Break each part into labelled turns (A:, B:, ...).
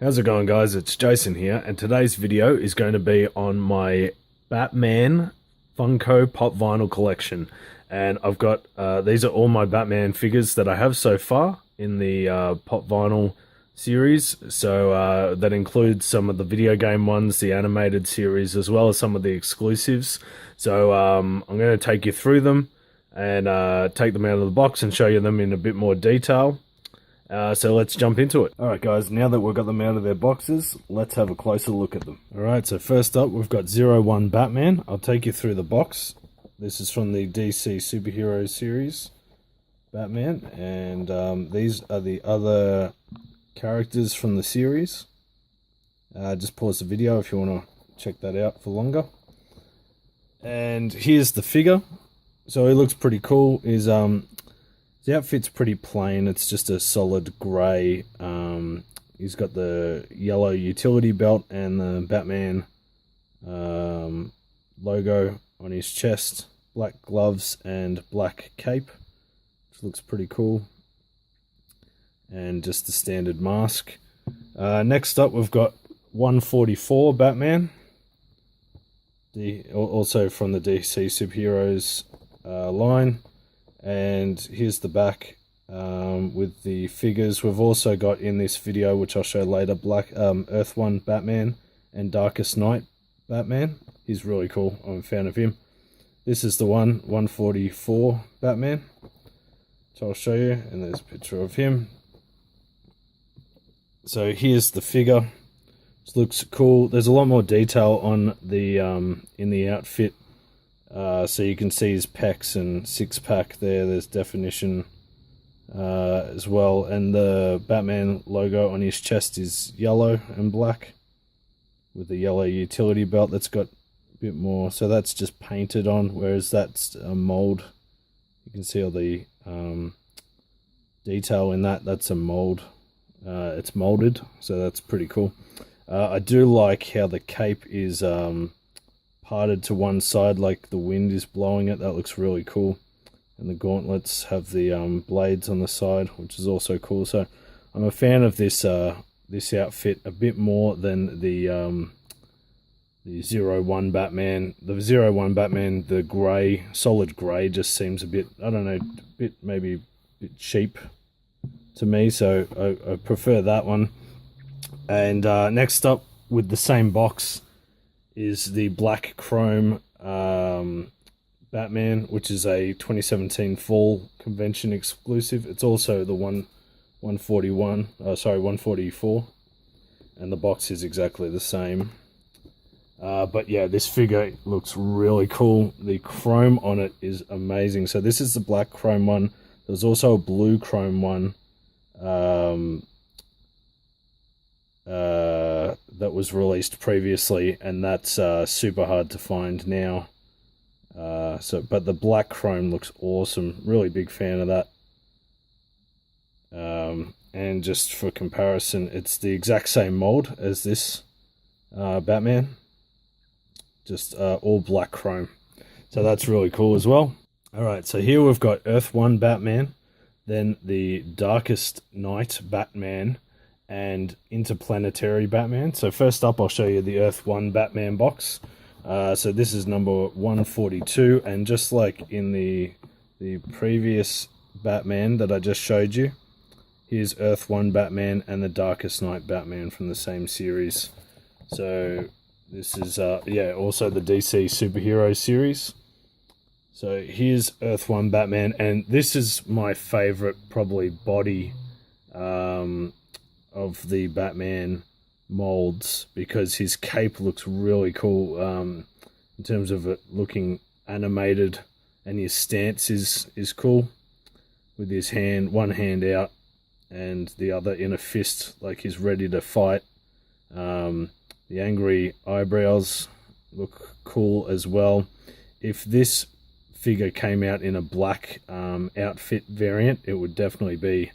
A: How's it going, guys? It's Jason here, and today's video is going to be on my Batman Funko Pop Vinyl collection. And I've got, these are all my Batman figures that I have so far in the Pop Vinyl series. So that includes some of the video game ones, the animated series, as well as some of the exclusives. So I'm going to take you through them and take them out of the box and show you them in a bit more detail. So let's jump into it. Alright guys, now that we've got them out of their boxes, let's have a closer look at them. Alright, so first up we've got 01 Batman. I'll take you through the box. This is from the DC Superhero Series Batman, and these are the other characters from the series. Just pause the video if you want to check that out for longer. And here's the figure. So he looks pretty cool. The outfit's pretty plain. It's just a solid grey. He's got the yellow utility belt and the Batman logo on his chest. Black gloves and black cape, which looks pretty cool. And just the standard mask. Next up, we've got 144 Batman. Also from the DC Superheroes line. And here's the back with the figures. We've also got in this video, which I'll show later, Earth 1 Batman and Darkest Night Batman. He's really cool. I'm a fan of him. This is the 144 Batman, which I'll show you, and there's a picture of him. So here's the figure. It looks cool. There's a lot more detail on the in the outfit. So you can see his pecs and six-pack there. There's definition as well. And the Batman logo on his chest is yellow and black with the yellow utility belt that's got a bit more. So that's just painted on, whereas that's a mold. You can see all the detail in that. That's a mold. It's molded, so that's pretty cool. I do like how the cape is parted to one side like the wind is blowing it. That looks really cool. And the gauntlets have the blades on the side, which is also cool. So I'm a fan of this this outfit a bit more than the 01 Batman. The 01 Batman, the grey, solid grey, just seems a bit, I don't know, maybe a bit cheap to me. So I prefer that one. And next up, with the same box, is the black chrome Batman, which is a 2017 fall convention exclusive. It's also the 144, and the box is exactly the same. But yeah, this figure looks really cool. The chrome on it is amazing. So this is the black chrome one. There's also a blue chrome one that was released previously, and that's super hard to find now. But the black chrome looks awesome. Really big fan of that. And just for comparison, it's the exact same mold as this Batman, just all black chrome. So that's really cool as well. Alright, so here we've got Earth 1 Batman, then the Darkest Night Batman, and Interplanetary Batman. So first up, I'll show you the Earth 1 Batman box. So this is number 142, and just like in the previous Batman that I just showed you, here's Earth 1 Batman and the Darkest Night Batman from the same series. So this is also the DC Superhero Series. So here's Earth 1 Batman, and this is my favorite probably body of the Batman molds, because his cape looks really cool in terms of it looking animated, and his stance is cool with his one hand out and the other in a fist, like he's ready to fight. The angry eyebrows look cool as well. If this figure came out in a black outfit variant, it would definitely be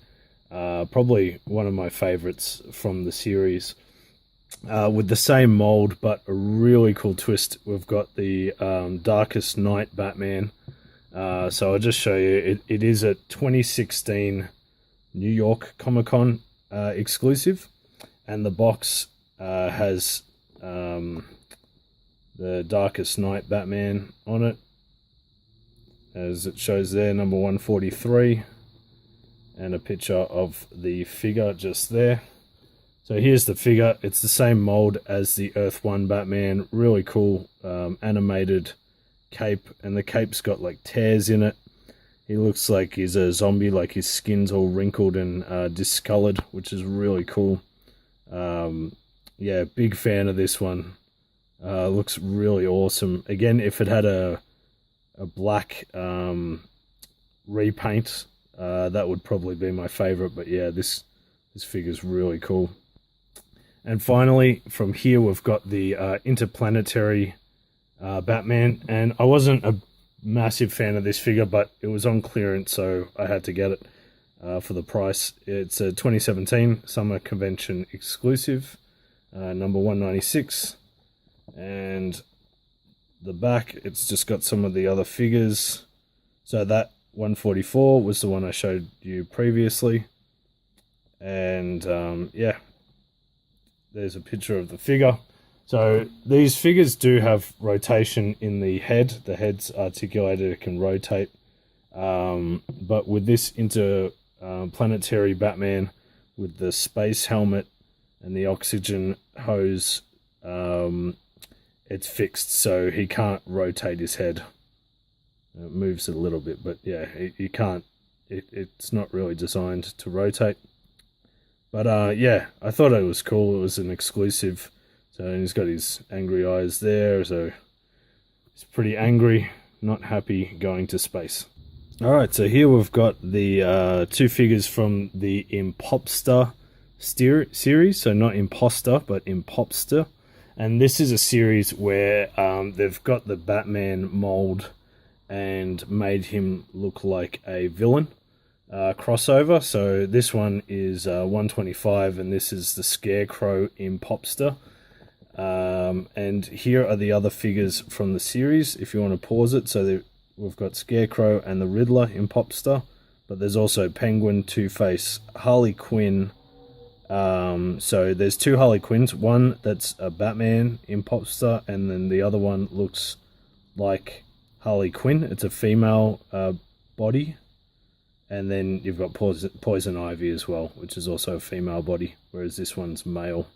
A: probably one of my favorites from the series. With the same mold, but a really cool twist, we've got the Darkest Night Batman. So I'll just show you. It is a 2016 New York Comic Con exclusive. and the box has the Darkest Night Batman on it, as it shows there, number 143, and a picture of the figure just there. So here's the figure. It's the same mold as the Earth 1 Batman. Really cool animated cape, and the cape's got like tears in it. He looks like he's a zombie, like his skin's all wrinkled and discolored, which is really cool. Yeah, big fan of this one. Looks really awesome. Again, if it had a black repaint, that would probably be my favorite. But yeah, this figure's really cool. And finally, from here we've got the Interplanetary Batman, and I wasn't a massive fan of this figure, but it was on clearance, so I had to get it for the price. It's a 2017 Summer Convention exclusive, number 196, and the back, it's just got some of the other figures. So that 144 was the one I showed you previously, and yeah, there's a picture of the figure. So these figures do have rotation in the head. The head's articulated, it can rotate. But with this Interplanetary Batman, with the space helmet and the oxygen hose, it's fixed, so he can't rotate his head. It moves a little bit, but yeah, he can't. It's not really designed to rotate. But yeah, I thought it was cool. It was an exclusive. So he's got his angry eyes there, so he's pretty angry, not happy, going to space. Alright, so here we've got the two figures from the Impopster series, so not Imposter, but Impopster. And this is a series where they've got the Batman mold and made him look like a villain crossover. So this one is 125, and this is the Scarecrow Impopster. And here are the other figures from the series, if you want to pause it. So we've got Scarecrow and the Riddler Impopster, but there's also Penguin, Two-Face, Harley Quinn. So there's two Harley Quinns, one that's a Batman Impopster, and then the other one looks like Harley Quinn. It's a female body. And then you've got Poison Ivy as well, which is also a female body, whereas this one's male.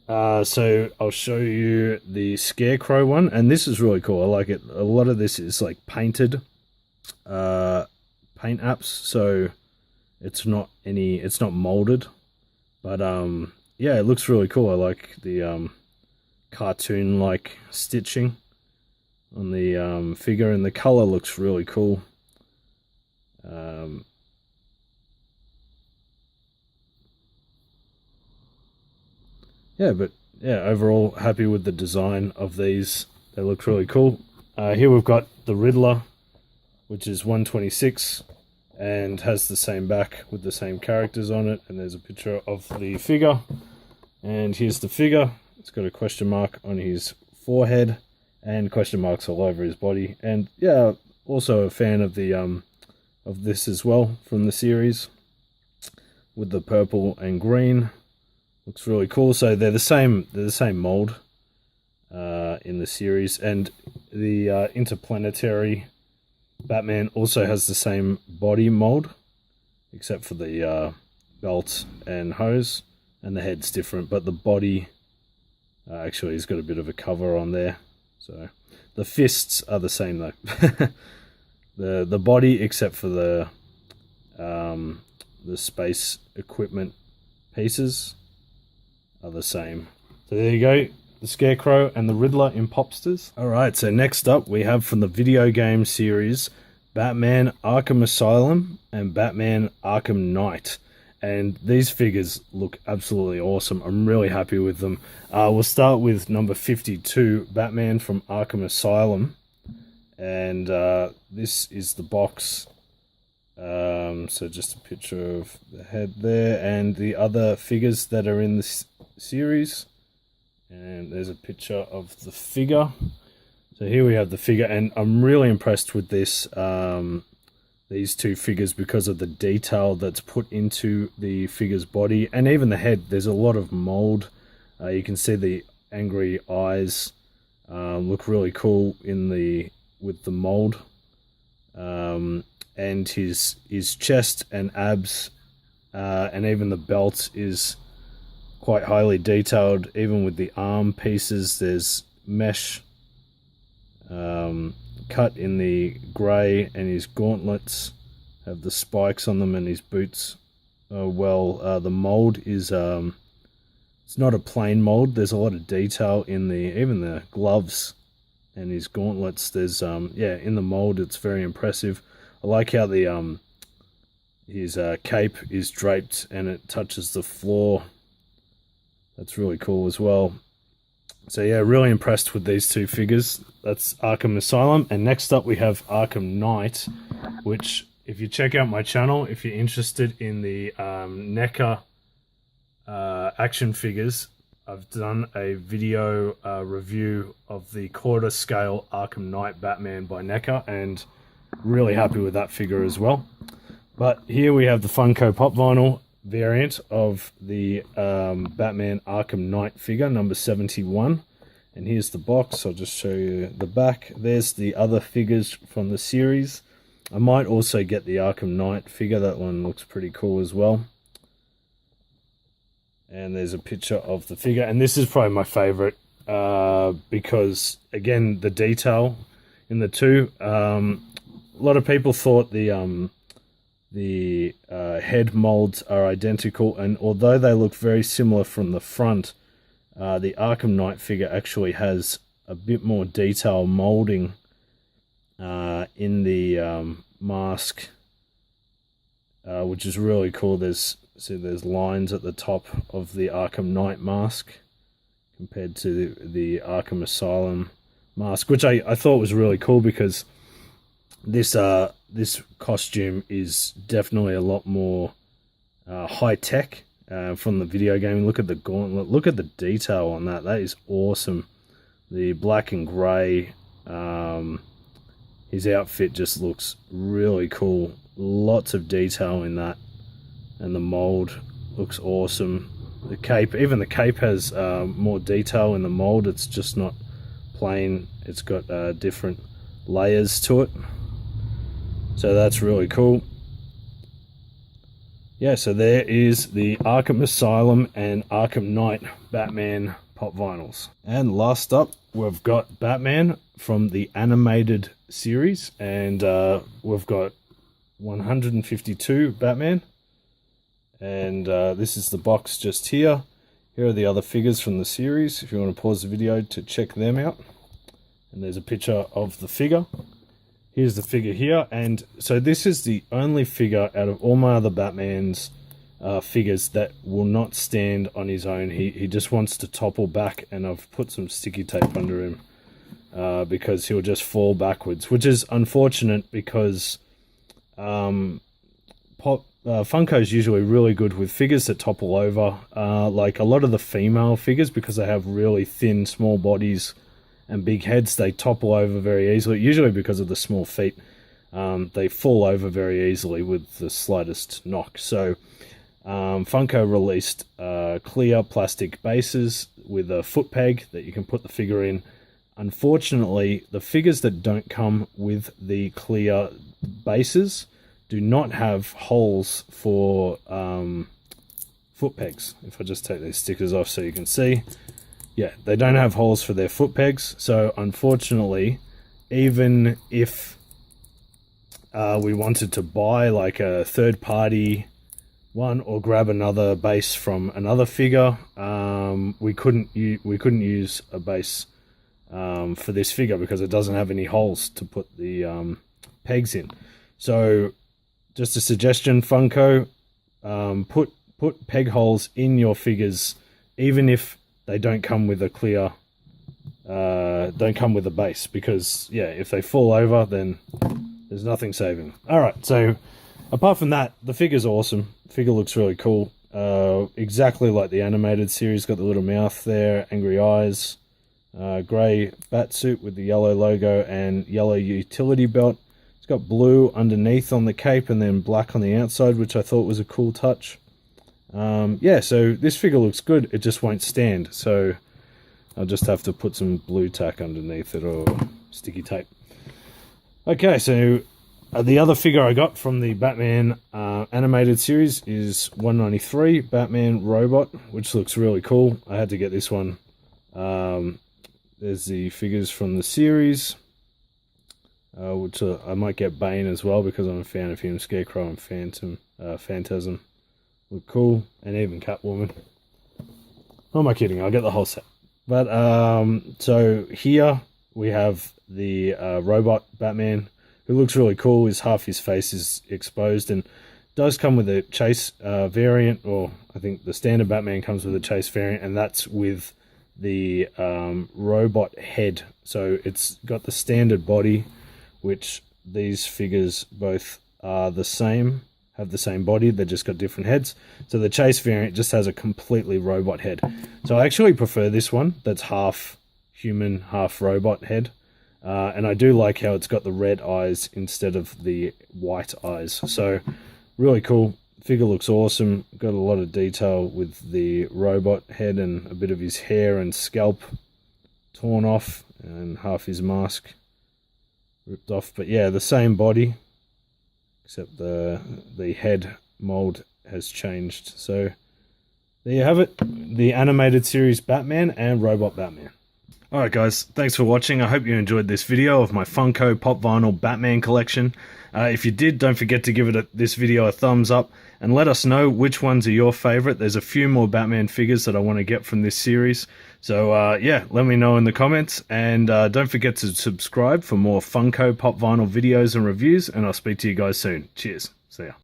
A: So I'll show you the Scarecrow one, and this is really cool. I like it. A lot of this is like painted paint apps, so it's not molded, but yeah, it looks really cool. I like the cartoon like stitching on the figure, and the color looks really cool. Yeah, but yeah, overall happy with the design of these. They look really cool. Here we've got the Riddler, which is 126 and has the same back with the same characters on it, and there's a picture of the figure. And here's the figure. It's got a question mark on his forehead and question marks all over his body. And yeah, also a fan of the of this as well from the series, with the purple and green. Looks really cool. So they're the same mold in the series, and the Interplanetary Batman also has the same body mold, except for the belt and hose, and the head's different, but the body actually has got a bit of a cover on there. So the fists are the same though. the body, except for the space equipment pieces, are the same. So there you go, the Scarecrow and the Riddler Impopsters. Alright, so next up we have from the video game series Batman Arkham Asylum and Batman Arkham Knight. And these figures look absolutely awesome. I'm really happy with them. We'll start with number 52, Batman from Arkham Asylum. And this is the box. So just a picture of the head there and the other figures that are in this series. And there's a picture of the figure. So here we have the figure, and I'm really impressed with this these two figures because of the detail that's put into the figure's body, and even the head. There's a lot of mold. You can see the angry eyes look really cool with the mold, and his chest and abs, and even the belt is quite highly detailed. Even with the arm pieces, there's mesh cut in the grey, and his gauntlets have the spikes on them, and his boots. The mold is it's not a plain mold. There's a lot of detail in even the gloves and his gauntlets. There's in the mold, it's very impressive. I like how the his cape is draped and it touches the floor. That's really cool as well. So yeah, really impressed with these two figures. That's Arkham Asylum. And next up we have Arkham Knight, which, if you check out my channel, if you're interested in the NECA action figures, I've done a video review of the quarter scale Arkham Knight Batman by NECA, and really happy with that figure as well. But here we have the Funko Pop Vinyl variant of the Batman Arkham Knight figure, number 71. And here's the box. I'll just show you the back. There's the other figures from the series. I might also get the Arkham Knight figure. That one looks pretty cool as well. And there's a picture of the figure. And this is probably my favorite because, again, the detail in the two. A lot of people thought the head molds are identical, and although they look very similar from the front, the Arkham Knight figure actually has a bit more detail molding in the mask, which is really cool. There's lines at the top of the Arkham Knight mask compared to the Arkham Asylum mask, which I thought was really cool, because this costume is definitely a lot more high tech from the video game. Look at the gauntlet. Look at the detail on that. That is awesome. The black and grey. His outfit just looks really cool. Lots of detail in that, and the mold looks awesome. The cape, even the cape has more detail in the mold. It's just not plain. It's got different layers to it. So that's really cool. Yeah, so there is the Arkham Asylum and Arkham Knight Batman pop vinyls. And last up, we've got Batman from the animated series. And we've got 152 Batman. And this is the box just here. Here are the other figures from the series, if you want to pause the video to check them out. And there's a picture of the figure. Here's the figure here, and so this is the only figure out of all my other Batman's figures that will not stand on his own. He just wants to topple back, and I've put some sticky tape under him because he'll just fall backwards, which is unfortunate because Funko's usually really good with figures that topple over, like a lot of the female figures, because they have really thin, small bodies and big heads, they topple over very easily, usually because of the small feet. They fall over very easily with the slightest knock. So Funko released clear plastic bases with a foot peg that you can put the figure in. Unfortunately, the figures that don't come with the clear bases do not have holes for foot pegs. If I just take these stickers off so you can see. Yeah, they don't have holes for their foot pegs, so unfortunately, even if we wanted to buy like a third-party one or grab another base from another figure, we couldn't use a base for this figure because it doesn't have any holes to put the pegs in. So, just a suggestion, Funko, put peg holes in your figures, even if they don't come with a clear, don't come with a base, because yeah, if they fall over, then there's nothing saving. All right, so apart from that, the figure's awesome. The figure looks really cool, exactly like the animated series. Got the little mouth there, angry eyes, grey bat suit with the yellow logo and yellow utility belt. It's got blue underneath on the cape and then black on the outside, which I thought was a cool touch. Yeah, so this figure looks good. It just won't stand, so I'll just have to put some blue tack underneath it or sticky tape. Okay, so the other figure I got from the Batman animated series is 193 Batman Robot, which looks really cool. I had to get this one. There's the figures from the series, which I might get Bane as well because I'm a fan of him. Scarecrow and Phantasm look cool, and even Catwoman. Who am I kidding? I'll get the whole set. But so here we have the robot Batman, who looks really cool. Half his face is exposed, and does come with a chase variant, or I think the standard Batman comes with a chase variant, and that's with the robot head. So it's got the standard body, which these figures both are the same, have the same body, they've just got different heads. So the chase variant just has a completely robot head. So I actually prefer this one that's half human, half robot head. And I do like how it's got the red eyes instead of the white eyes. So really cool. Figure looks awesome. Got a lot of detail with the robot head and a bit of his hair and scalp torn off and half his mask ripped off. But yeah, the same body, except the head mold has changed. So there you have it, the animated series Batman and Robot Batman. Alright guys, thanks for watching. I hope you enjoyed this video of my Funko Pop Vinyl Batman collection. If you did, don't forget to give this video a thumbs up and let us know which ones are your favourite. There's a few more Batman figures that I want to get from this series. So yeah, let me know in the comments, and don't forget to subscribe for more Funko Pop Vinyl videos and reviews, and I'll speak to you guys soon. Cheers. See ya.